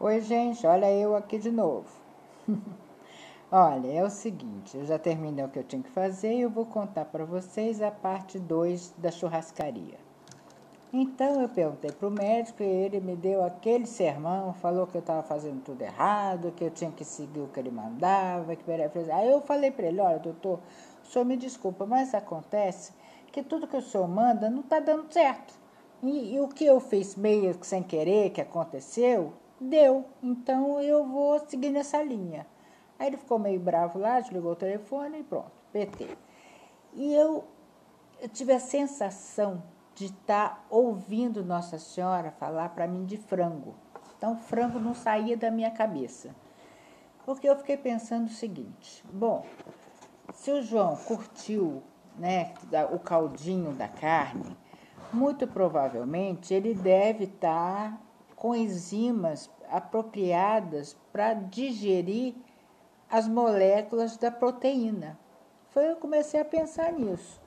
Oi, gente, olha eu aqui de novo. Olha, é o seguinte, eu já terminei o que eu tinha que fazer e eu vou contar para vocês a parte 2 da churrascaria. Então eu perguntei para o médico e ele me deu aquele sermão, falou que eu estava fazendo tudo errado, que eu tinha que seguir o que ele mandava, que aí eu falei para ele, olha, doutor, o senhor me desculpa, mas acontece que tudo que o senhor manda não está dando certo. E o que eu fiz meio que sem querer, que aconteceu, deu. Então eu vou seguir nessa linha. Aí ele ficou meio bravo lá, desligou o telefone e pronto, PT. E eu tive a sensação de estar ouvindo Nossa Senhora falar para mim de frango. Então, frango não saía da minha cabeça. Porque eu fiquei pensando o seguinte: bom, se o João curtiu, né, o caldinho da carne, muito provavelmente ele deve estar com enzimas apropriadas para digerir as moléculas da proteína. Eu comecei a pensar nisso.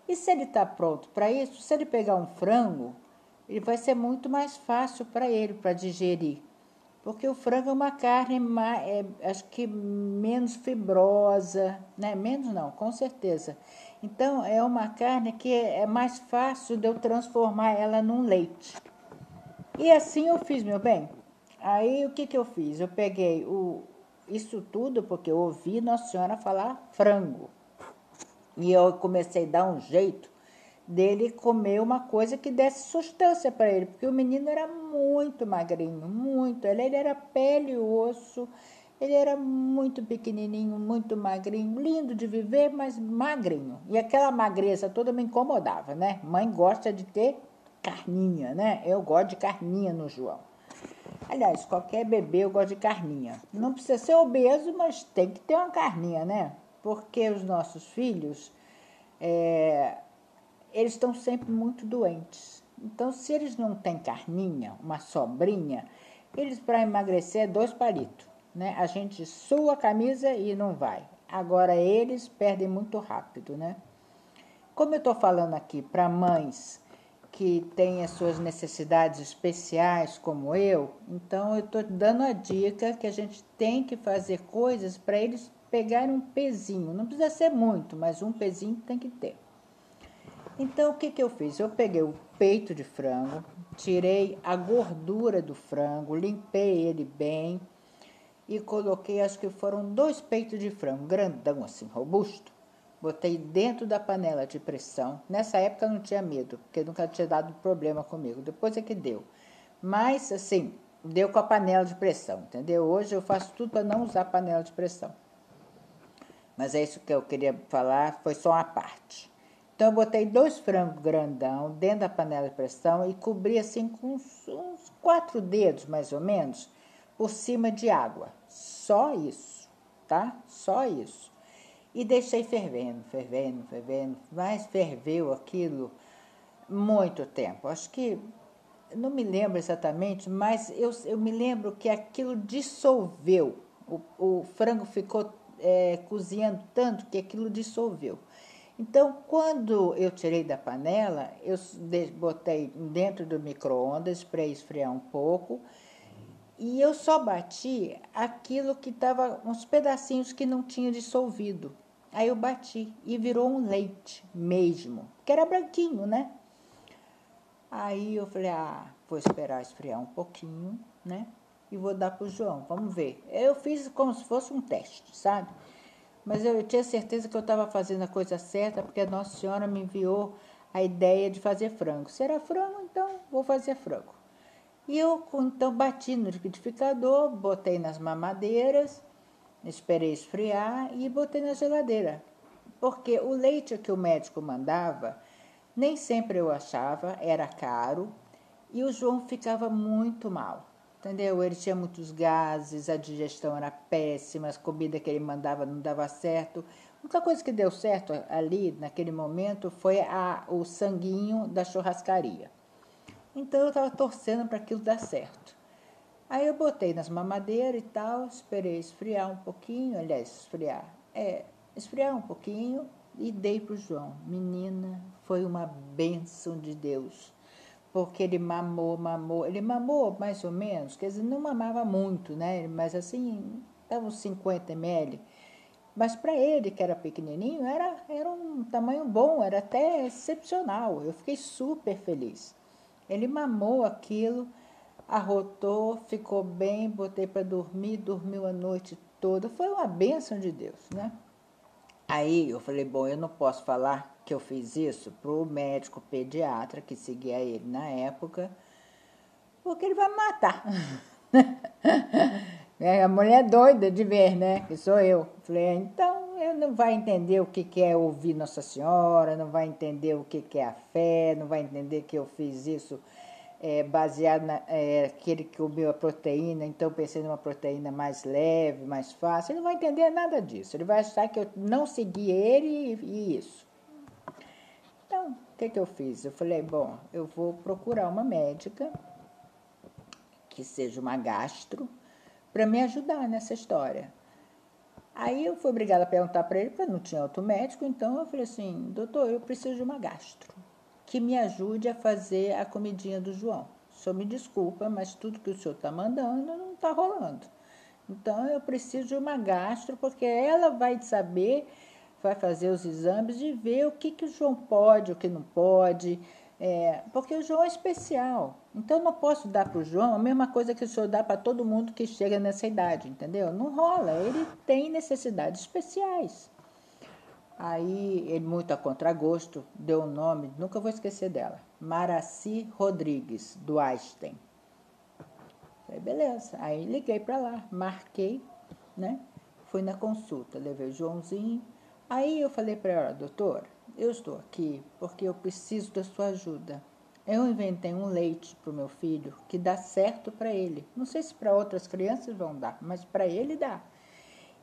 E se ele está pronto para isso, se ele pegar um frango, ele vai ser muito mais fácil para ele, para digerir. Porque o frango é uma carne, acho que menos fibrosa, né? Menos não, com certeza. Então, é uma carne que é mais fácil de eu transformar ela num leite. E assim eu fiz, meu bem. Aí, o que eu fiz? Eu peguei isso tudo porque eu ouvi Nossa Senhora falar frango. E eu comecei a dar um jeito dele comer uma coisa que desse sustância para ele, porque o menino era muito magrinho, muito. Ele era pele e osso, ele era muito pequenininho, muito magrinho, lindo de viver, mas magrinho. E aquela magreza toda me incomodava, né? Mãe gosta de ter carninha, né? Eu gosto de carninha no João. Aliás, qualquer bebê eu gosto de carninha. Não precisa ser obeso, mas tem que ter uma carninha, né? Porque os nossos filhos, eles estão sempre muito doentes. Então, se eles não têm carninha, uma sobrinha, eles para emagrecer é 2 palitos, né? A gente sua a camisa e não vai. Agora eles perdem muito rápido, né? Como eu estou falando aqui para mães que têm as suas necessidades especiais, como eu, então eu estou dando a dica que a gente tem que fazer coisas para eles pegarem um pezinho. Não precisa ser muito, mas um pezinho tem que ter. Então, o que eu fiz? Eu peguei o peito de frango, tirei a gordura do frango, limpei ele bem e coloquei, acho que foram 2 peitos de frango, grandão assim, robusto. Botei dentro da panela de pressão. Nessa época eu não tinha medo, porque nunca tinha dado problema comigo. Depois é que deu. Mas, assim, deu com a panela de pressão, entendeu? Hoje eu faço tudo para não usar panela de pressão. Mas é isso que eu queria falar, foi só uma parte. Então eu botei 2 frangos grandão dentro da panela de pressão e cobri assim com uns 4 dedos, mais ou menos, por cima de água. Só isso, tá? Só isso. E deixei fervendo, fervendo, fervendo, mas ferveu aquilo muito tempo. Acho que, não me lembro exatamente, mas eu me lembro que aquilo dissolveu. O frango ficou cozinhando tanto que aquilo dissolveu. Então, quando eu tirei da panela, eu botei dentro do micro-ondas para esfriar um pouco e eu só bati aquilo que estava, uns pedacinhos que não tinha dissolvido. Aí eu bati e virou um leite mesmo, que era branquinho, né? Aí eu falei, vou esperar esfriar um pouquinho, né? E vou dar pro João, vamos ver. Eu fiz como se fosse um teste, sabe? Mas eu tinha certeza que eu estava fazendo a coisa certa, porque a Nossa Senhora me enviou a ideia de fazer frango. Se era frango, então vou fazer frango. E eu, então, bati no liquidificador, botei nas mamadeiras, esperei esfriar e botei na geladeira. Porque o leite que o médico mandava, nem sempre eu achava, era caro, e o João ficava muito mal. Entendeu? Ele tinha muitos gases, a digestão era péssima, as comidas que ele mandava não dava certo. A única coisa que deu certo ali, naquele momento, foi o sanguinho da churrascaria. Então eu estava torcendo para aquilo dar certo. Aí eu botei nas mamadeiras e tal, esperei esfriar um pouquinho, esfriar um pouquinho e dei para o João. Menina, foi uma bênção de Deus. porque ele mamou. Ele mamou mais ou menos, quer dizer, não mamava muito, né? Mas assim, dava uns 50 ml. Mas para ele, que era pequenininho, era um tamanho bom, era até excepcional. Eu fiquei super feliz. Ele mamou aquilo, arrotou, ficou bem, botei para dormir, dormiu a noite toda. Foi uma bênção de Deus, né? Aí eu falei, bom, eu não posso falar que eu fiz isso pro médico pediatra que seguia ele na época, porque ele vai me matar. A mulher é doida de ver, né? Que sou eu. Falei, então ele não vai entender o que é ouvir Nossa Senhora, não vai entender o que é a fé, não vai entender que eu fiz isso baseado que ele comeu a proteína, então pensei numa proteína mais leve, mais fácil. Ele não vai entender nada disso. Ele vai achar que eu não segui ele e isso. Então, o que eu fiz? Eu falei, bom, eu vou procurar uma médica que seja uma gastro para me ajudar nessa história. Aí eu fui obrigada a perguntar para ele, porque não tinha outro médico, então eu falei assim, doutor, eu preciso de uma gastro que me ajude a fazer a comidinha do João. O senhor me desculpa, mas tudo que o senhor está mandando não está rolando. Então eu preciso de uma gastro, porque ela vai saber, vai fazer os exames e ver o que o João pode, o que não pode, porque o João é especial. Então eu não posso dar para o João a mesma coisa que o senhor dá para todo mundo que chega nessa idade, entendeu? Não rola, ele tem necessidades especiais. Aí ele, muito a contragosto, deu o nome, nunca vou esquecer dela, Maraci Rodrigues, do Einstein. Falei, beleza. Aí liguei para lá, marquei, né? Fui na consulta, levei o Joãozinho. Aí eu falei para ela, doutora, eu estou aqui porque eu preciso da sua ajuda. Eu inventei um leite para o meu filho que dá certo para ele. Não sei se para outras crianças vão dar, mas para ele dá.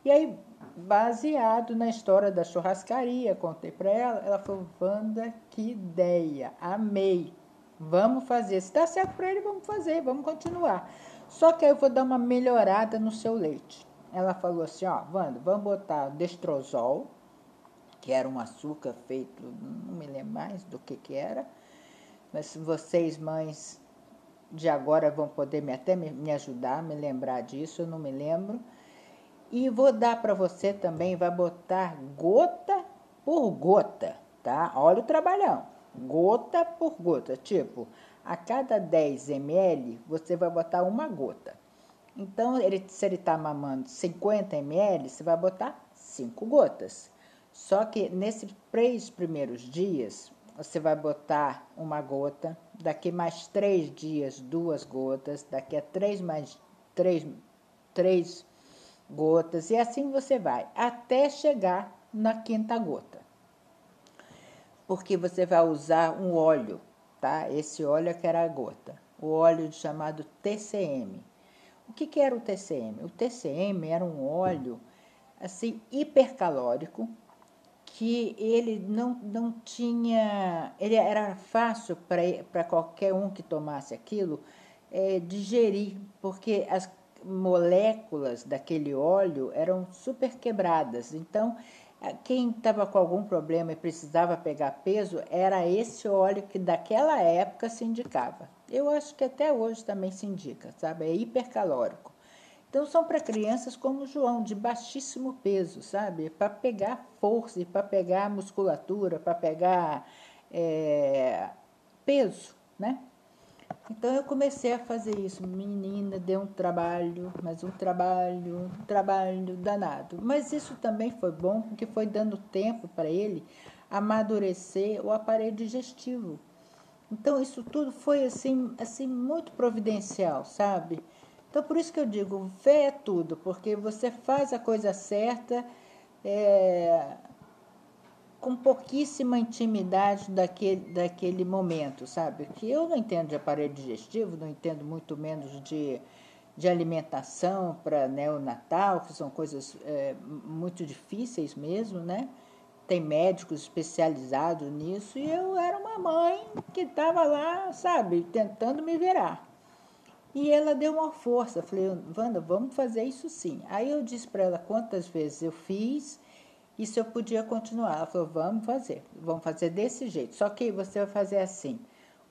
E aí, baseado na história da churrascaria, contei para ela, ela falou, Wanda, que ideia, amei, vamos fazer. Se dá certo para ele, vamos fazer, vamos continuar. Só que aí eu vou dar uma melhorada no seu leite. Ela falou assim, ó, Wanda, vamos botar destrozol, que era um açúcar feito, não me lembro mais do que era, mas vocês, mães de agora, vão poder até me ajudar, me lembrar disso, eu não me lembro. E vou dar para você também, vai botar gota por gota, tá? Olha o trabalhão. Gota por gota, tipo, a cada 10 ml você vai botar uma gota. Então, se ele está mamando 50 ml, você vai botar 5 gotas. Só que nesses 3 primeiros dias, você vai botar uma gota, daqui mais 3 dias, 2 gotas, daqui a 3 mais 3 gotas, e assim você vai, até chegar na quinta gota. Porque você vai usar um óleo, tá? Esse óleo é que era a gota. O óleo chamado TCM. O que era o TCM? O TCM era um óleo, assim, hipercalórico, que ele não tinha... Ele era fácil para qualquer um que tomasse aquilo digerir, porque as moléculas daquele óleo eram super quebradas. Então, quem estava com algum problema e precisava pegar peso, era esse óleo que daquela época se indicava. Eu acho que até hoje também se indica, sabe? É hipercalórico. Então, são para crianças como o João, de baixíssimo peso, sabe? Para pegar força, para pegar musculatura, para pegar peso, né? Então eu comecei a fazer isso. Menina, deu um trabalho, mas um trabalho danado. Mas isso também foi bom, porque foi dando tempo para ele amadurecer o aparelho digestivo. Então isso tudo foi assim muito providencial, sabe? Então por isso que eu digo, fé é tudo, porque você faz a coisa certa, com pouquíssima intimidade daquele momento, sabe? Que eu não entendo de aparelho digestivo, não entendo muito menos de alimentação para neonatal, que são coisas muito difíceis mesmo, né? Tem médicos especializados nisso, e eu era uma mãe que estava lá, sabe, tentando me virar. E ela deu uma força, falei, Wanda, vamos fazer isso sim. Aí eu disse para ela quantas vezes eu fiz, e se eu podia continuar. Ela falou, vamos fazer desse jeito. Só que você vai fazer assim,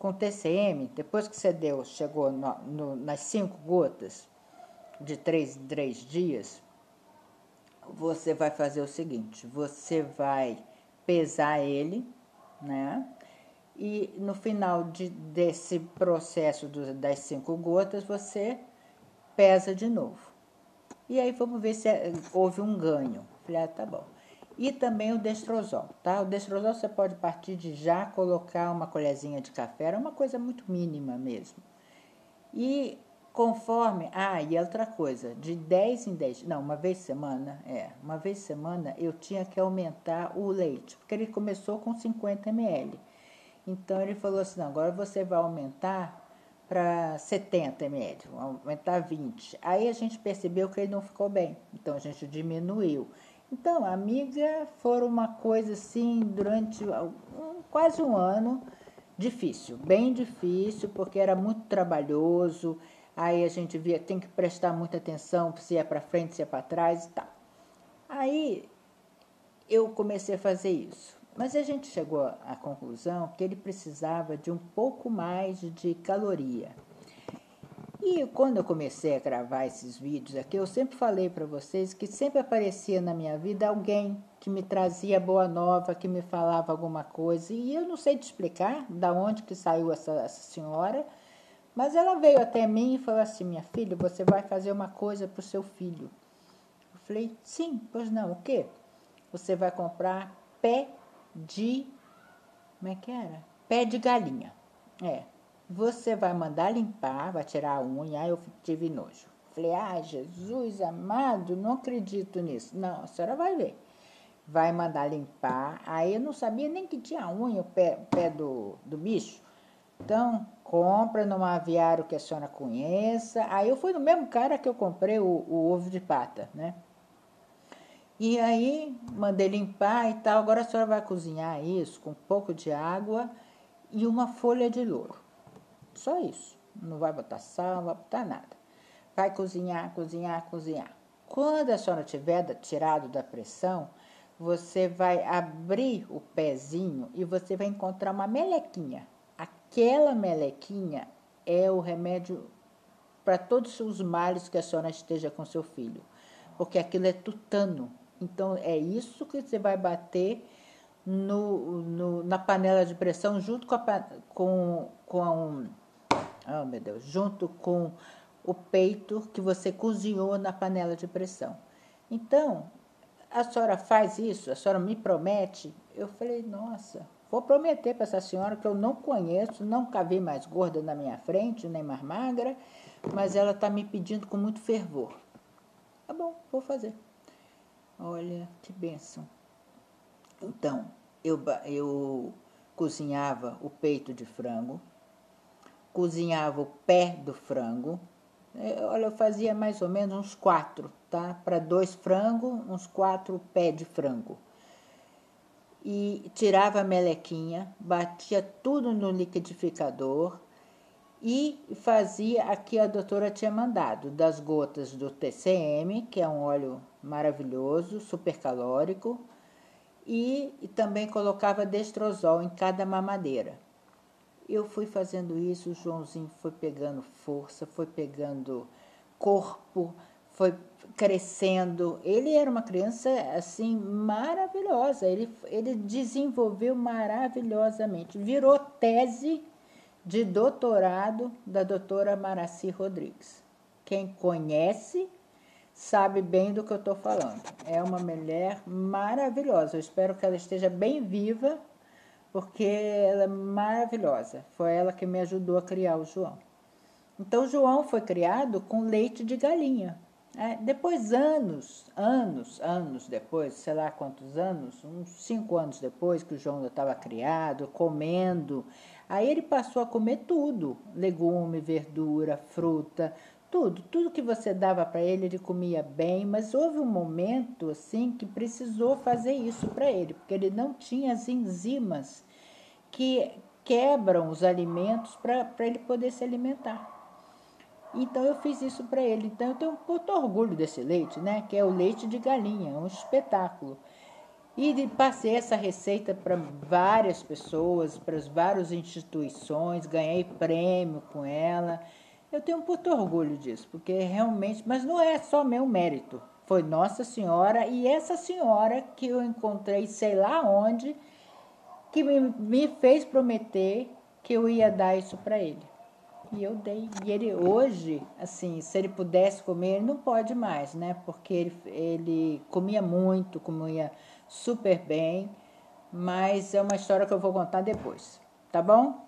com TCM, depois que você chegou nas 5 gotas, de 3 em 3 dias, você vai fazer o seguinte, você vai pesar ele, né? E no final desse processo das 5 gotas, você pesa de novo. E aí vamos ver se houve um ganho. Falei, tá bom. E também o destrozol, tá? O destrozol você pode partir de já colocar uma colherzinha de café, era uma coisa muito mínima mesmo. E conforme, e outra coisa, de 10 em 10, não, uma vez semana eu tinha que aumentar o leite, porque ele começou com 50 ml. Então ele falou assim, não, agora você vai aumentar para 70 ml, aumentar 20. Aí a gente percebeu que ele não ficou bem, então a gente diminuiu. Então, amiga, foi uma coisa assim, durante quase um ano, difícil, bem difícil, porque era muito trabalhoso, aí a gente via, tem que prestar muita atenção se é para frente, se é para trás e tal. Aí eu comecei a fazer isso. Mas a gente chegou à conclusão que ele precisava de um pouco mais de caloria. E quando eu comecei a gravar esses vídeos aqui, eu sempre falei para vocês que sempre aparecia na minha vida alguém que me trazia boa nova, que me falava alguma coisa. E eu não sei te explicar da onde que saiu essa senhora, mas ela veio até mim e falou assim, minha filha, você vai fazer uma coisa para o seu filho. Eu falei, sim, pois não, o quê? Você vai comprar pé de... Como é que era? Pé de galinha. Você vai mandar limpar, vai tirar a unha. Aí eu tive nojo. Falei, Jesus amado, não acredito nisso. Não, a senhora vai ver. Vai mandar limpar. Aí eu não sabia nem que tinha unha o pé do bicho. Então, compra num aviário que a senhora conheça. Aí eu fui no mesmo cara que eu comprei o ovo de pata, né? E aí, mandei limpar e tal. Agora a senhora vai cozinhar isso com um pouco de água e uma folha de louro. Só isso. Não vai botar sal, não vai botar nada. Vai cozinhar, cozinhar, cozinhar. Quando a senhora tiver tirado da pressão, você vai abrir o pezinho e você vai encontrar uma melequinha. Aquela melequinha é o remédio para todos os males que a senhora esteja com seu filho. Porque aquilo é tutano. Então, é isso que você vai bater na panela de pressão junto junto com o peito que você cozinhou na panela de pressão. Então, a senhora faz isso? A senhora me promete? Eu falei, nossa, vou prometer para essa senhora que eu não conheço, nunca vi mais gorda na minha frente, nem mais magra, mas ela está me pedindo com muito fervor. Tá bom, vou fazer. Olha, que bênção. Então, eu cozinhava o peito de frango, cozinhava o pé do frango. Olha, eu fazia mais ou menos uns 4, tá? Para 2 frangos, uns 4 pés de frango. E tirava a melequinha, batia tudo no liquidificador e fazia aqui a doutora tinha mandado, das gotas do TCM, que é um óleo maravilhoso, supercalórico, e também colocava destrozol em cada mamadeira. Eu fui fazendo isso, o Joãozinho foi pegando força, foi pegando corpo, foi crescendo. Ele era uma criança, assim, maravilhosa. Ele desenvolveu maravilhosamente. Virou tese de doutorado da doutora Maraci Rodrigues. Quem conhece sabe bem do que eu estou falando. É uma mulher maravilhosa. Eu espero que ela esteja bem viva, porque ela é maravilhosa. Foi ela que me ajudou a criar o João. Então, o João foi criado com leite de galinha. Depois, anos depois, sei lá quantos anos, uns 5 anos depois que o João já estava criado, comendo, aí ele passou a comer tudo, legume, verdura, fruta, tudo que você dava para ele, ele comia bem, mas houve um momento assim que precisou fazer isso para ele, porque ele não tinha as enzimas que quebram os alimentos para ele poder se alimentar. Então eu fiz isso para ele. Então eu tenho um puto orgulho desse leite, né? Que é o leite de galinha, é um espetáculo. E passei essa receita para várias pessoas, para várias instituições, ganhei prêmio com ela. Eu tenho muito orgulho disso, porque realmente, mas não é só meu mérito, foi Nossa Senhora e essa senhora que eu encontrei sei lá onde, que me fez prometer que eu ia dar isso para ele. E eu dei. E ele hoje, assim, se ele pudesse comer, ele não pode mais, né? Porque ele comia muito, comia super bem. Mas é uma história que eu vou contar depois. Tá bom?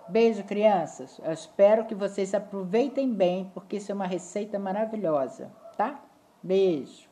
Beijo, crianças. Eu espero que vocês aproveitem bem, porque isso é uma receita maravilhosa, tá? Beijo.